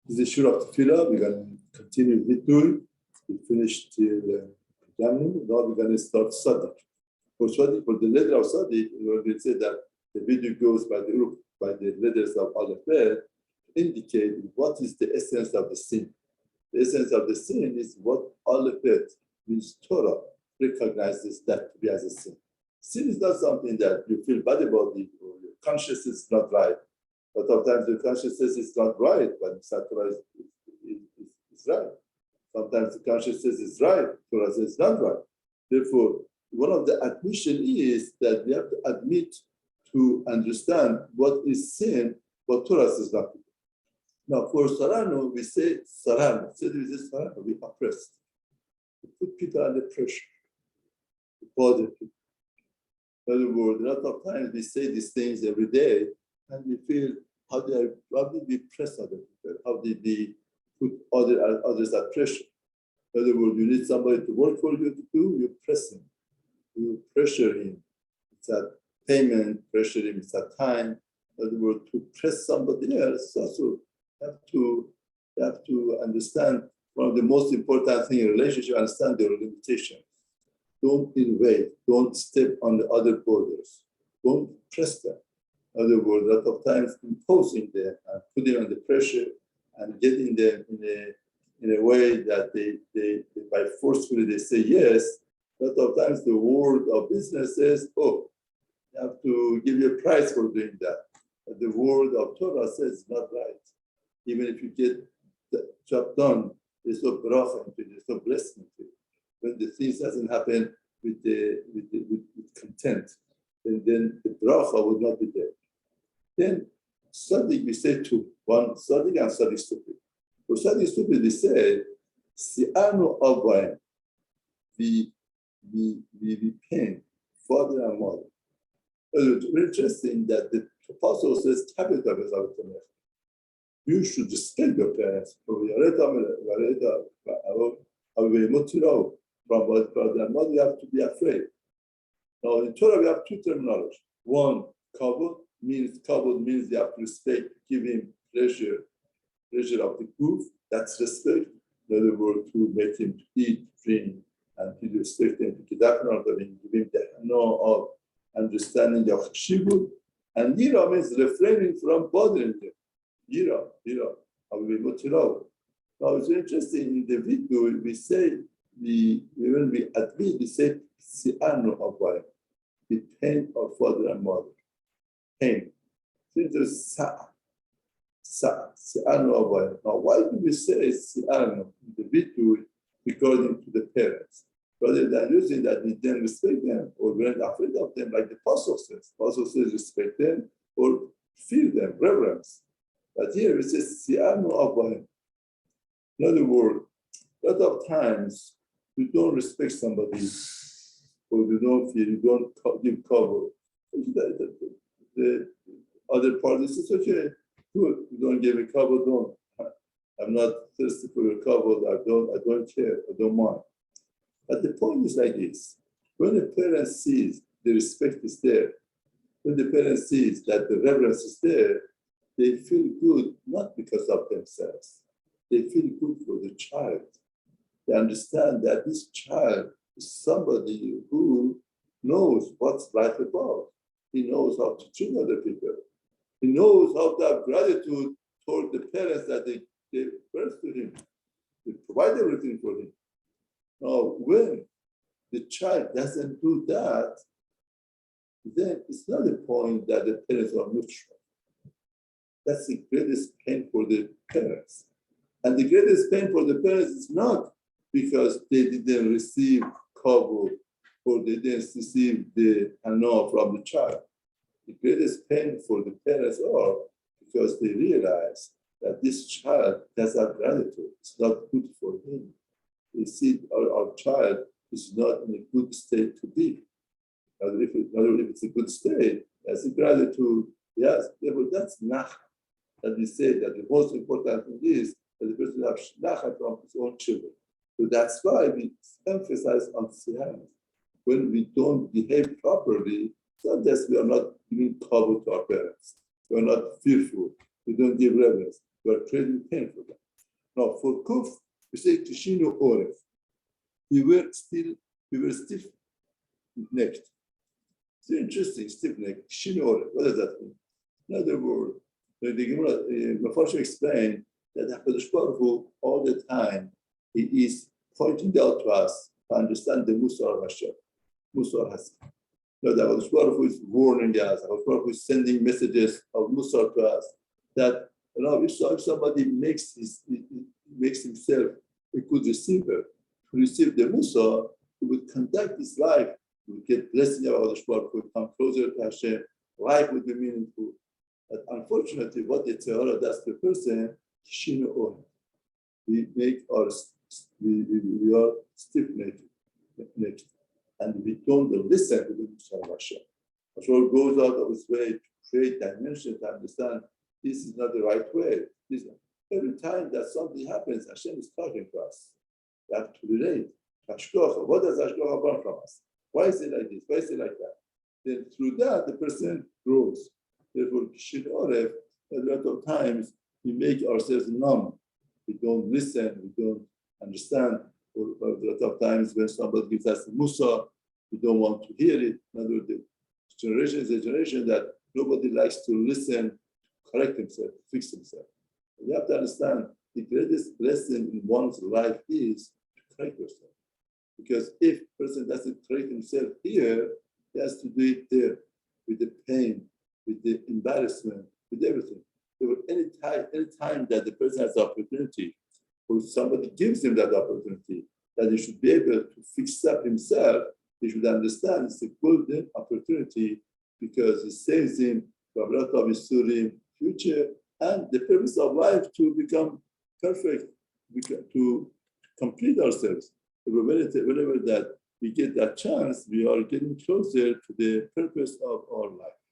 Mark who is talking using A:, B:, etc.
A: This is the Shiur of Tefilla. We're going to continue Viduy. We finished till Tziarnu. Now we're going to start Sadiq. For the letter of Sadiq, we say that the Viduy goes by the letters of Aleph to indicate what is the essence of the sin. The essence of the sin is what Aleph means. Torah recognizes that to be as a sin. Sin is not something that you feel bad about it or your consciousness is not right. But sometimes your consciousness is not right, but Torah is right. Sometimes the consciousness is right, Torah is not right. Therefore, one of the admission is that we have to admit to understand what is sin, what Torah says not. Now, for Tziarnu, we say Tziarnu. We say Tziarnu, we oppress. We put people under pressure. We bother people. In other words, a lot of times we say these things every day, and we feel how did we press other people? How did we put others at pressure? In other words, you need somebody to work for you to do, you press him. You pressure him. It's a payment, pressure him, it's a time. In other words, to press somebody else, also you have to understand one of the most important things in a relationship, understand their limitations. Don't invade, don't step on the other borders, don't press them. In other words, a lot of times imposing them and putting under pressure and getting them in a way that they by forcefully they say yes. A lot of times the world of business says, oh, you have to give you a price for doing that. But the world of Torah says not right. Even if you get the job done, there's no bracha into it, there's no blessing into it. When the things doesn't happen with content, then the bracha would not be there. Then Sadiq, we say two. One Sadiq and Sadiq stupid. For Sadiq stupid, we say, Tziarnu of Vaem. We pain father and mother. It's very interesting that the apostle says, you should respect your parents. From father and mother, you have to be afraid. Now, in Torah, we have two terminology. One, kavod means you have to respect, give him pleasure of the proof. That's respect. In other words, to make him eat, drink, and to respect him, to give him the know of understanding of Shiur. And yira means refraining from bothering them. Yira. Now it's interesting in the video we say when we admit we say Tziarnu of Vaem, the pain of father and mother. Pain. So it's Tziarnu of Vaem. Now why do we say Tziarnu in the video according to the parents? Rather than using that we then respect them or we're not afraid of them, like the apostle says. The apostle says respect them or fear them, reverence. But here it says Tziarnu of Vaem. In other words, a lot of times you don't respect somebody or you don't fear, you don't give cover. The other party says, okay, good, you don't give me cover, don't. I'm not thirsty for your cover, I don't care, I don't mind. But the point is like this. When the parent sees the respect is there, when the parent sees that the reverence is there, they feel good not because of themselves. They feel good for the child. They understand that this child is somebody who knows what's right about. He knows how to treat other people. He knows how to have gratitude toward the parents that they gave birth to him. They provide everything for him. Now, when the child doesn't do that, then it's not the point that the parents are neutral. That's the greatest pain for the parents. And the greatest pain for the parents is not because they didn't receive cover or they didn't receive the hana from the child. The greatest pain for the parents are because they realize that this child does have gratitude. It's not good for him. They see our child is not in a good state to be. If it's a good state, that's a gratitude. Yes, but that's nachat. That we say that the most important thing is that the person has nachat from his own children. So that's why we emphasize on Tziarnu. When we don't behave properly, it's not just we are not giving cover to our parents. We are not fearful. We don't give reverence. We are creating pain for them. Now, for Kuf, we say Kishinu Oref. We were stiff-necked. It's interesting, stiff-necked. Kishinu Oref. What does that mean? In other words, the Gemara, Mefarshim explained that HaKadosh Baruch Hu, all the time, he is pointing out to us to understand the Musar Hashem, Musar Hashem. That HaKadosh Baruch Hu is warning us, HaKadosh Baruch Hu is sending messages of Musar to us, that if somebody makes himself a good receiver, to receive the Musar, he would conduct his life, he would get blessing of HaKadosh Baruch Hu, come closer to Hashem, life would be meaningful. But unfortunately, what the Tzahara does to the person, we are stiff-necked, and we don't listen to the Musar of Hashem. Hashem goes out of his way to create dimension to understand this is not the right way. Every time that something happens, Hashem is talking to us. We have to relate. Hashkocha. What does Hashkocha want from us? Why is it like this? Why is it like that? Then through that, the person grows. Therefore, Kishin Oref, a lot of times, we make ourselves numb. We don't listen, we don't understand. Or a lot of times when somebody gives us Musa, we don't want to hear it. In other words, the generation is a generation that nobody likes to listen, to correct himself, to fix himself. And you have to understand the greatest blessing in one's life is to correct yourself. Because if a person doesn't correct himself here, he has to do it there with the pain, with the embarrassment, with everything. Any time that the person has the opportunity, or somebody gives him that opportunity, that he should be able to fix up himself, he should understand it's a golden opportunity because it saves him from a lot of his future and the purpose of life to become perfect, to complete ourselves. Whenever that we get that chance, we are getting closer to the purpose of our life.